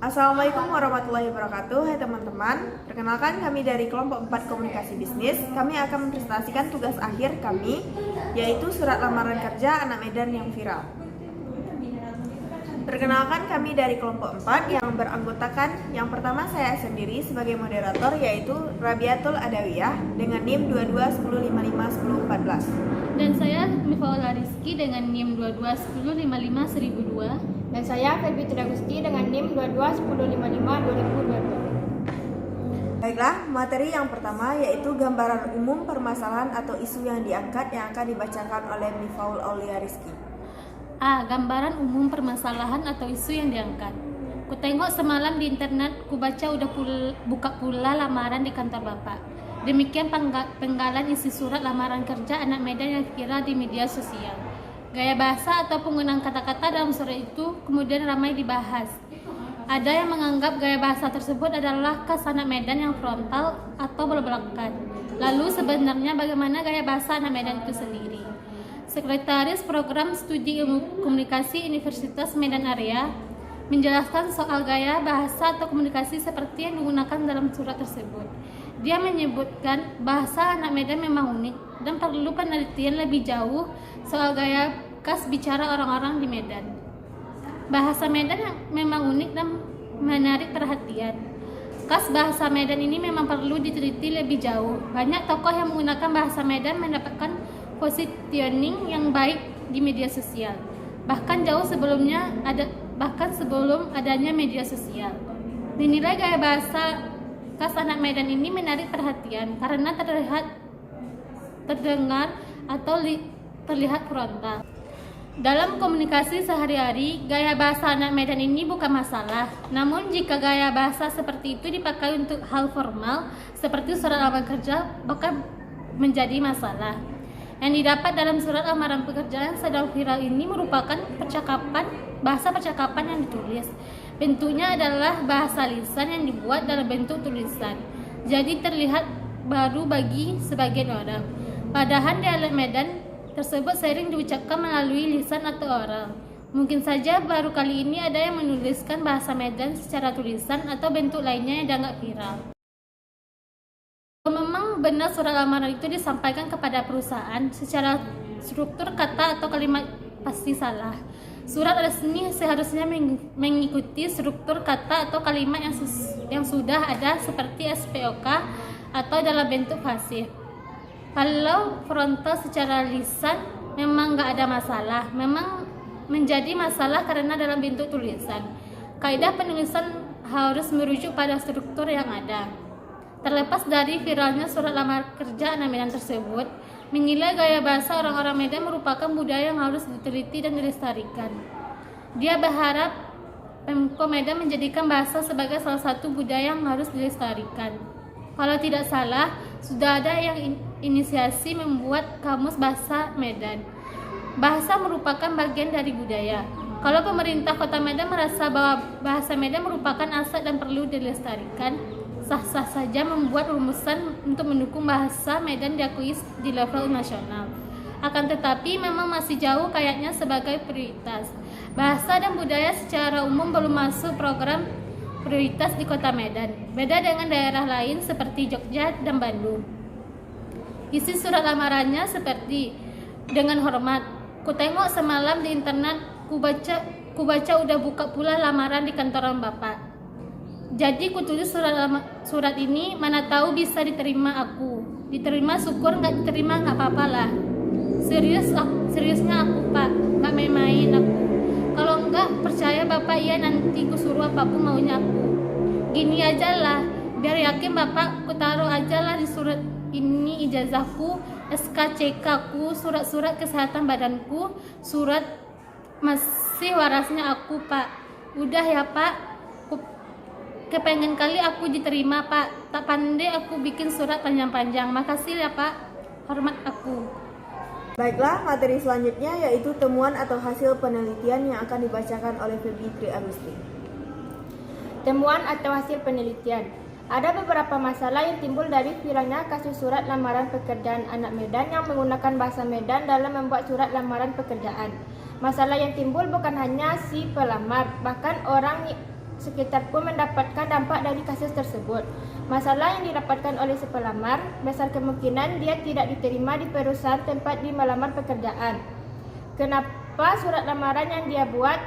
Assalamualaikum warahmatullahi wabarakatuh. Hai teman-teman, perkenalkan kami dari kelompok 4 komunikasi bisnis. Kami akan mempresentasikan tugas akhir kami, yaitu surat lamaran kerja anak Medan yang viral. Perkenalkan kami dari kelompok 4 yang beranggotakan, yang pertama saya sendiri sebagai moderator, yaitu Rabiatul Adawiyah dengan NIM 2210551014. Dan saya Mifaula Rizky dengan NIM 2210551002. Dan saya Febi Agusti dengan NIM 2210552022. Baiklah, materi yang pertama yaitu gambaran umum permasalahan atau isu yang diangkat yang akan dibacakan oleh Mifaul Aulia Rizky. A. Gambaran umum permasalahan atau isu yang diangkat. Ku tengok semalam di internet, ku baca udah buka pula lamaran di kantor bapak. Demikian penggalan isi surat lamaran kerja anak Medan yang viral di media sosial. Gaya bahasa atau penggunaan kata-kata dalam surat itu kemudian ramai dibahas. Ada yang menganggap gaya bahasa tersebut adalah khas anak Medan yang frontal atau belak-belakan. Lalu sebenarnya bagaimana gaya bahasa anak Medan itu sendiri? Sekretaris Program Studi Ilmu Komunikasi Universitas Medan Area menjelaskan soal gaya bahasa atau komunikasi seperti yang digunakan dalam surat tersebut. Dia menyebutkan bahasa anak Medan memang unik dan perlu penelitian lebih jauh soal gaya khas bicara orang-orang di Medan. Bahasa Medan memang unik dan menarik perhatian. Khas bahasa Medan ini memang perlu diteliti lebih jauh. Banyak tokoh yang menggunakan bahasa Medan mendapatkan positioning yang baik di media sosial. Bahkan sebelum adanya media sosial. Dinilai gaya bahasa khas anak Medan ini menarik perhatian karena terdengar atau terlihat frontal. Dalam komunikasi sehari-hari, gaya bahasa anak Medan ini bukan masalah. Namun jika gaya bahasa seperti itu dipakai untuk hal formal seperti surat lamaran kerja, bahkan menjadi masalah. Yang didapat dalam surat lamaran pekerjaan sedang viral ini merupakan bahasa percakapan yang ditulis. Bentuknya adalah bahasa lisan yang dibuat dalam bentuk tulisan. Jadi terlihat baru bagi sebagian orang. Padahal dialek Medan tersebut sering diucapkan melalui lisan atau oral. Mungkin saja baru kali ini ada yang menuliskan bahasa Medan secara tulisan atau bentuk lainnya yang dianggap viral. Memang benar surat lamaran itu disampaikan kepada perusahaan, secara struktur kata atau kalimat pasti salah. Surat resmi seharusnya mengikuti struktur kata atau kalimat yang sudah ada seperti SPOK atau dalam bentuk pasif. Kalau frontal secara lisan memang nggak ada masalah, memang menjadi masalah karena dalam bentuk tulisan. Kaidah penulisan harus merujuk pada struktur yang ada. Terlepas dari viralnya surat lamar kerja anak Medan tersebut, menilai gaya bahasa orang-orang Medan merupakan budaya yang harus diteliti dan dilestarikan. Dia berharap Pemko Medan menjadikan bahasa sebagai salah satu budaya yang harus dilestarikan. Kalau tidak salah, sudah ada yang inisiasi membuat kamus bahasa Medan. Bahasa merupakan bagian dari budaya. Kalau pemerintah Kota Medan merasa bahwa bahasa Medan merupakan aset dan perlu dilestarikan, sah-sah saja membuat rumusan untuk mendukung bahasa Medan diakui di level nasional. Akan tetapi memang masih jauh kayaknya sebagai prioritas. Bahasa dan budaya secara umum belum masuk program prioritas di Kota Medan. Beda dengan daerah lain seperti Jogja dan Bandung. Isi surat lamarannya seperti, dengan hormat, ku tengok semalam di internet, ku baca udah buka pula lamaran di kantoran bapak. Jadi ku tulis surat ini, mana tahu bisa diterima aku. Diterima syukur, nggak diterima nggak apa-apa lah. Seriusnya aku pak, nggak main-main aku. Kalau nggak percaya bapak iya nanti ku suruh apapun maunya aku. Gini aja lah, biar yakin bapak, ku taruh aja lah di surat ini ijazahku, SKCK ku, surat-surat kesehatan badanku, surat masih warasnya aku pak. Udah ya pak. Kepengen kali aku diterima pak, tak pandai aku bikin surat panjang-panjang. Makasih ya pak, hormat aku. Baiklah, materi selanjutnya yaitu temuan atau hasil penelitian yang akan dibacakan oleh Febi Agusti. Temuan atau hasil penelitian. Ada beberapa masalah yang timbul dari viralnya kasus surat lamaran pekerjaan anak Medan yang menggunakan bahasa Medan dalam membuat surat lamaran pekerjaan. Masalah yang timbul bukan hanya si pelamar, bahkan orang sekitar pun mendapatkan dampak dari kasus tersebut. Masalah yang didapatkan oleh si pelamar, besar kemungkinan dia tidak diterima di perusahaan tempat dia melamar pekerjaan. Kenapa surat lamaran yang dia buat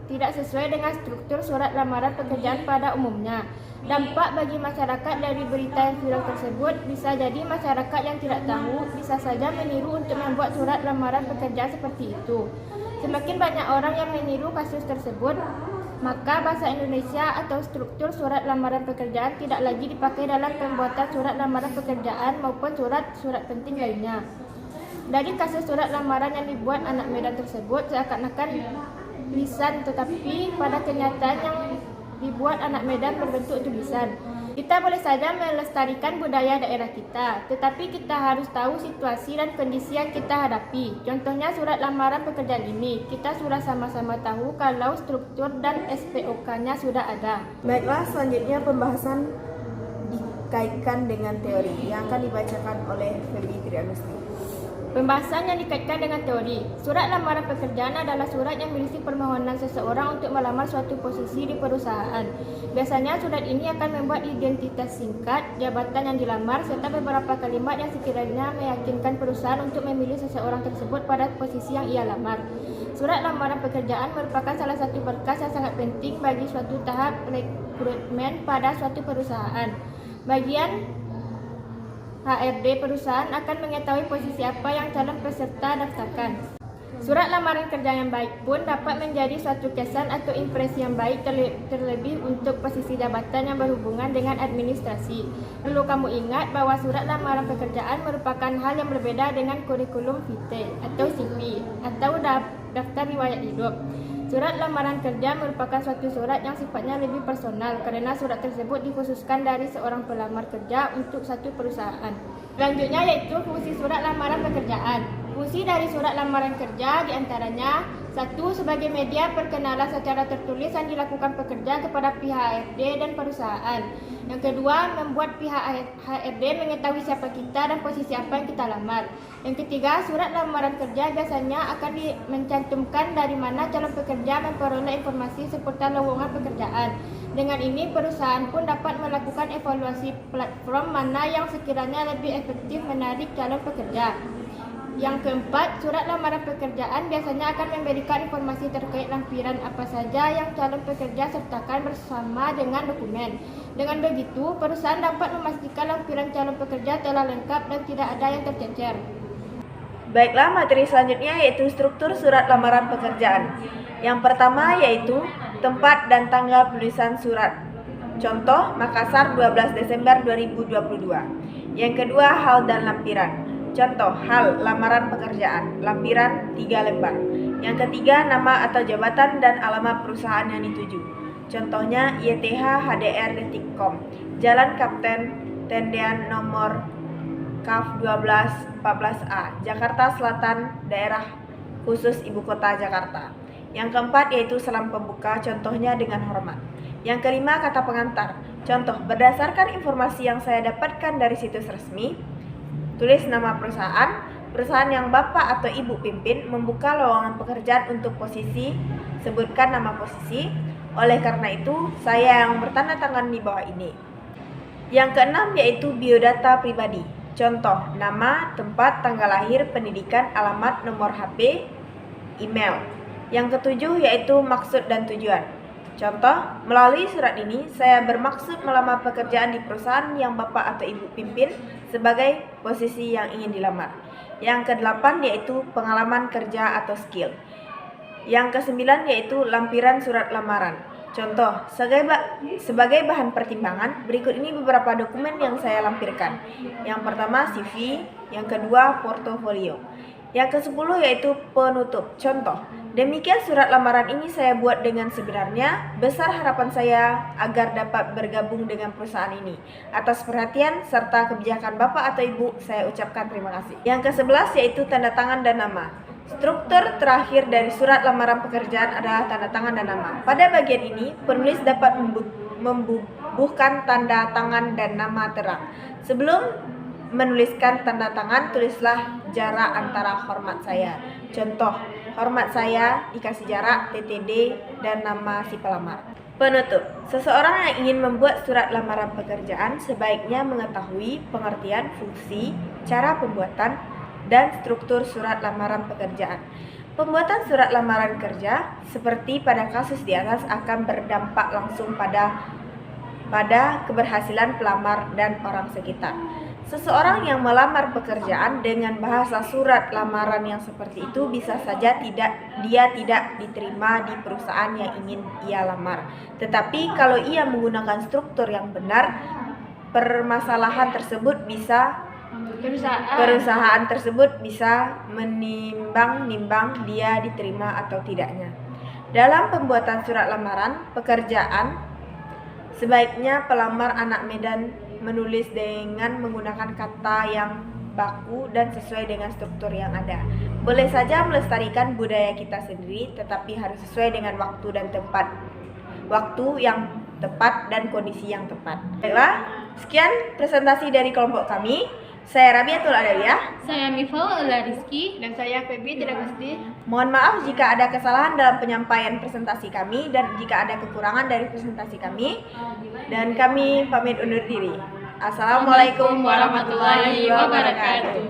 tidak sesuai dengan struktur surat lamaran pekerjaan pada umumnya? Dampak bagi masyarakat dari berita yang viral tersebut bisa jadi masyarakat yang tidak tahu bisa saja meniru untuk membuat surat lamaran pekerjaan seperti itu. Semakin banyak orang yang meniru kasus tersebut, maka bahasa Indonesia atau struktur surat lamaran pekerjaan tidak lagi dipakai dalam pembuatan surat lamaran pekerjaan maupun surat-surat penting lainnya. Dari kasus surat lamaran yang dibuat anak Medan tersebut seakan-akan lisan, tetapi pada kenyataan yang dibuat anak Medan berbentuk tulisan. Kita boleh saja melestarikan budaya daerah kita, tetapi kita harus tahu situasi dan kondisi yang kita hadapi. Contohnya surat lamaran pekerjaan ini, kita sudah sama-sama tahu kalau struktur dan SPOK-nya sudah ada. Baiklah, selanjutnya pembahasan dikaitkan dengan teori yang akan dibacakan oleh Feby Trianusli. Pembahasan yang dikaitkan dengan teori. Surat lamaran pekerjaan adalah surat yang berisi permohonan seseorang untuk melamar suatu posisi di perusahaan. Biasanya surat ini akan membuat identitas singkat, jabatan yang dilamar, serta beberapa kalimat yang sekiranya meyakinkan perusahaan untuk memilih seseorang tersebut pada posisi yang ia lamar. Surat lamaran pekerjaan merupakan salah satu berkas yang sangat penting bagi suatu tahap rekrutmen pada suatu perusahaan. Bagian HRD perusahaan akan mengetahui posisi apa yang calon peserta daftarkan. Surat lamaran kerja yang baik pun dapat menjadi suatu kesan atau impresi yang baik terlebih untuk posisi jabatan yang berhubungan dengan administrasi. Perlu kamu ingat bahwa surat lamaran pekerjaan merupakan hal yang berbeda dengan kurikulum vitae atau CV atau daftar riwayat hidup. Surat lamaran kerja merupakan suatu surat yang sifatnya lebih personal karena surat tersebut dikhususkan dari seorang pelamar kerja untuk satu perusahaan. Selanjutnya yaitu fungsi surat lamaran pekerjaan. Fungsi dari surat lamaran kerja diantaranya: 1. Sebagai media perkenalan secara tertulis yang dilakukan pekerja kepada pihak HRD dan perusahaan. Yang kedua, membuat pihak HRD mengetahui siapa kita dan posisi apa yang kita lamar. Yang ketiga, surat lamaran kerja biasanya akan mencantumkan dari mana calon pekerja memperoleh informasi seputar lowongan pekerjaan. Dengan ini, perusahaan pun dapat melakukan evaluasi platform mana yang sekiranya lebih efektif menarik calon pekerja. Yang keempat, surat lamaran pekerjaan biasanya akan memberikan informasi terkait lampiran apa saja yang calon pekerja sertakan bersama dengan dokumen. Dengan begitu, perusahaan dapat memastikan lampiran calon pekerja telah lengkap dan tidak ada yang tercecer. Baiklah, materi selanjutnya yaitu struktur surat lamaran pekerjaan. Yang pertama yaitu tempat dan tanggal penulisan surat. Contoh, Makassar 12 Desember 2022. Yang kedua, hal dan lampiran. Contoh, hal, lamaran pekerjaan, lampiran 3 lembar. Yang ketiga, nama atau jabatan dan alamat perusahaan yang dituju. Contohnya, YTH-HDR-Detikcom, Jalan Kapten Tendean nomor KAF 1214A, Jakarta Selatan, Daerah Khusus Ibu Kota Jakarta. Yang keempat yaitu salam pembuka, contohnya dengan hormat. Yang kelima, kata pengantar. Contoh, berdasarkan informasi yang saya dapatkan dari situs resmi, tulis nama perusahaan yang Bapak atau Ibu pimpin, membuka lowongan pekerjaan untuk posisi, sebutkan nama posisi. Oleh karena itu, saya yang bertanda tangan di bawah ini. Yang keenam yaitu biodata pribadi. Contoh, nama, tempat, tanggal lahir, pendidikan, alamat, nomor HP, email. Yang ketujuh yaitu maksud dan tujuan. Contoh, melalui surat ini saya bermaksud melamar pekerjaan di perusahaan yang Bapak atau Ibu pimpin sebagai posisi yang ingin dilamar. Yang kedelapan yaitu pengalaman kerja atau skill. Yang kesembilan yaitu lampiran surat lamaran. Contoh, sebagai bahan pertimbangan, berikut ini beberapa dokumen yang saya lampirkan. Yang pertama CV, yang kedua portofolio. Yang ke-10 yaitu penutup. Contoh, demikian surat lamaran ini saya buat dengan sebenarnya. Besar harapan saya agar dapat bergabung dengan perusahaan ini. Atas perhatian serta kebijakan Bapak atau Ibu, saya ucapkan terima kasih. Yang ke-11 yaitu tanda tangan dan nama. Struktur terakhir dari surat lamaran pekerjaan adalah tanda tangan dan nama. Pada bagian ini, penulis dapat membubuhkan tanda tangan dan nama terang. Sebelum menuliskan tanda tangan, tulislah jarak antara hormat saya. Contoh, hormat saya dikasih jarak TTD dan nama si pelamar. Penutup, seseorang yang ingin membuat surat lamaran pekerjaan sebaiknya mengetahui pengertian, fungsi, cara pembuatan, dan struktur surat lamaran pekerjaan. Pembuatan surat lamaran kerja, seperti pada kasus di atas, akan berdampak langsung pada keberhasilan pelamar dan orang sekitar. Seseorang yang melamar pekerjaan dengan bahasa surat lamaran yang seperti itu bisa saja dia tidak diterima di perusahaan yang ingin ia lamar. Tetapi kalau ia menggunakan struktur yang benar, perusahaan tersebut bisa menimbang-nimbang dia diterima atau tidaknya. Dalam pembuatan surat lamaran pekerjaan, sebaiknya pelamar anak Medan menulis dengan menggunakan kata yang baku dan sesuai dengan struktur yang ada. Boleh saja melestarikan budaya kita sendiri, tetapi harus sesuai dengan waktu yang tepat dan kondisi yang tepat. Baiklah, sekian presentasi dari kelompok kami. Saya Rabiatul Adawiyah. Saya Mifaul Rizki. Dan saya Febi Tidagusti. Mohon maaf jika ada kesalahan dalam penyampaian presentasi kami dan jika ada kekurangan dari presentasi kami. Dan kami pamit undur diri. Assalamualaikum warahmatullahi wabarakatuh.